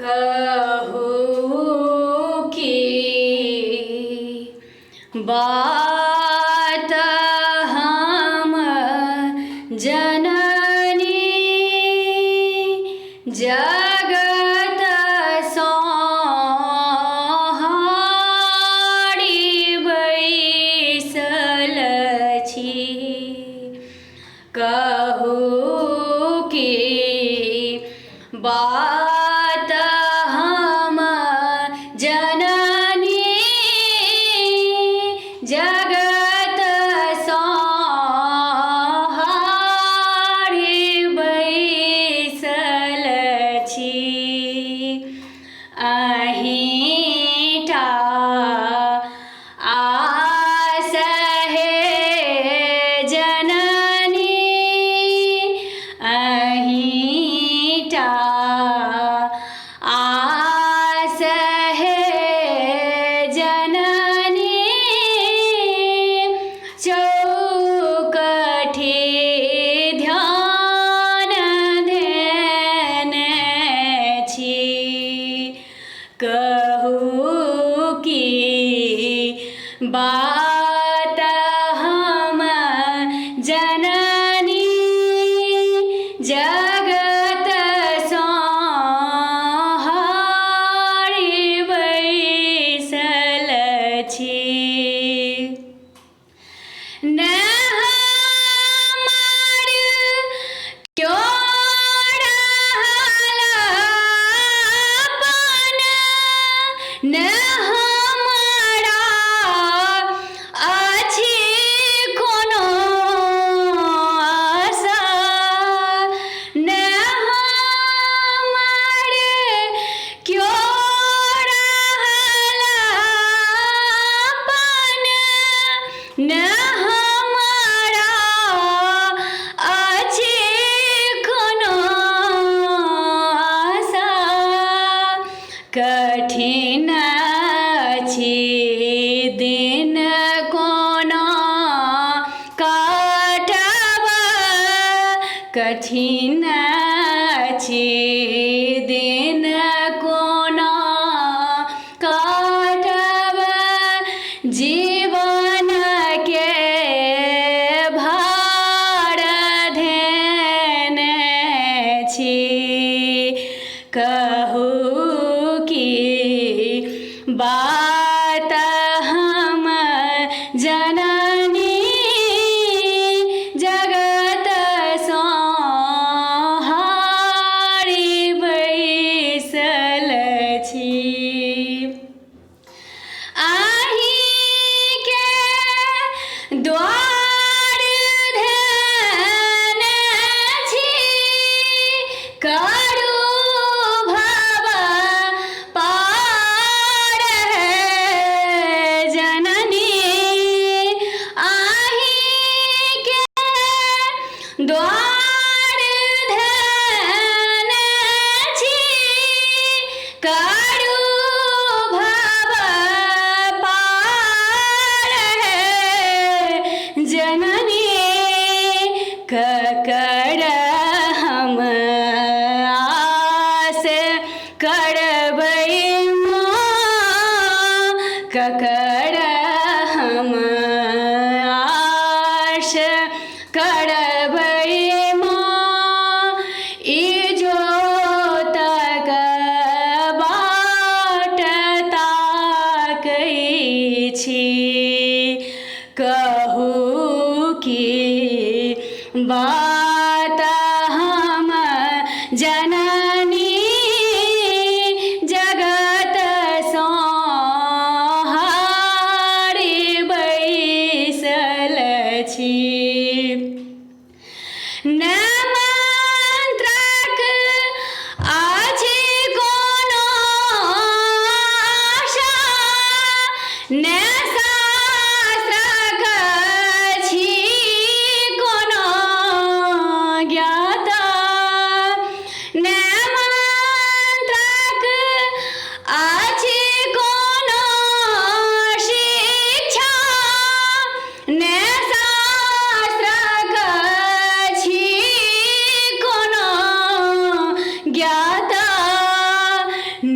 कहूँ की बात हम जननी जगत संहारी बैसल छी। कहूँ की बात हम जननी जगत संहारी बैसल छी। अहिंठा आस हे जननी अहिंठा आस हे जननी चौकठी ध्यान देने छी। कहूँ की बात हम जननी जगत संहारी बैसल छी। न हमर क्यों रहल अपन, न हमरा अछि कोनो आशा। न हमर क्यों रहल अपन, न हमरा अछि कोनो आशा। कठिन अछि दिन कोना काटब, कठिन अछि दिन कोना काटब। जीवन के भार धेने छी। कहूँ की बात हम जननी जगत संहारी बैसल छी। अहीं के द्वार धेने छी। करू भव पार है जननी अहीं के द्वार धेने छी। करू भव पार है जननी ककर हम आस करबै माँ, ककर हम आस करबै माँ। इजोतक बाट ताकै छी। कहूँ की बात हम जननी जगत संहारी बैसल छी। न मंत्रक अछि कोनो आशा, न शास्त्रक छी कोनो ज्ञाता। न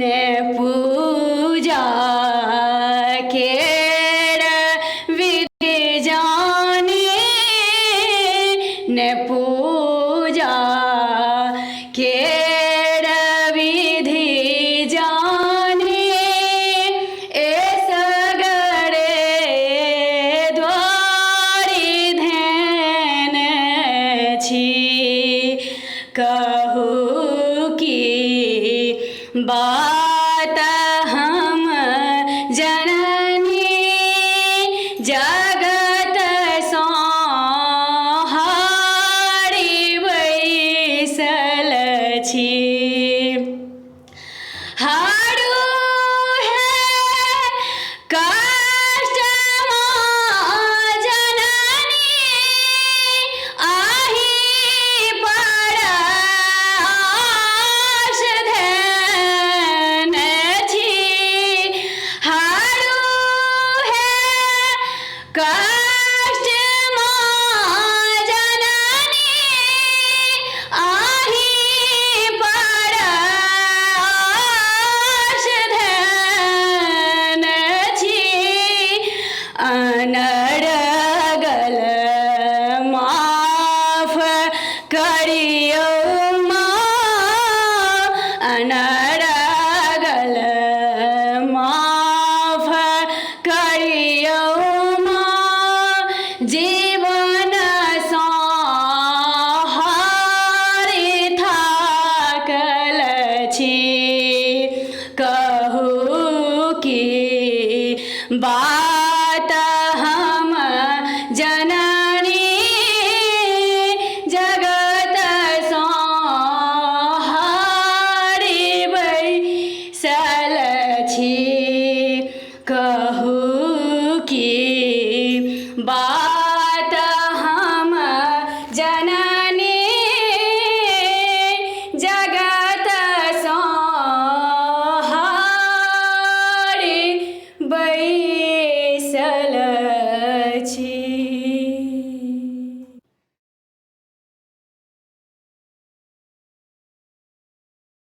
ने पूजा केर विधि जाने ने पूजा केर विधि जाने ए सगरे द्वारी धेन छी कहू की बात हम जननी जगत संहारी बैसल छी हारू है कष्ट जननी आही पराश धन छी हारू है कष्ट जननी आही पराश धन छी अनरगल माफ करियो माँ अनरगल माफ करियो माँ जीवन संहारी थाकल छी कहू की बात हम जननी जगत संहारी बैसल छी कहू की बात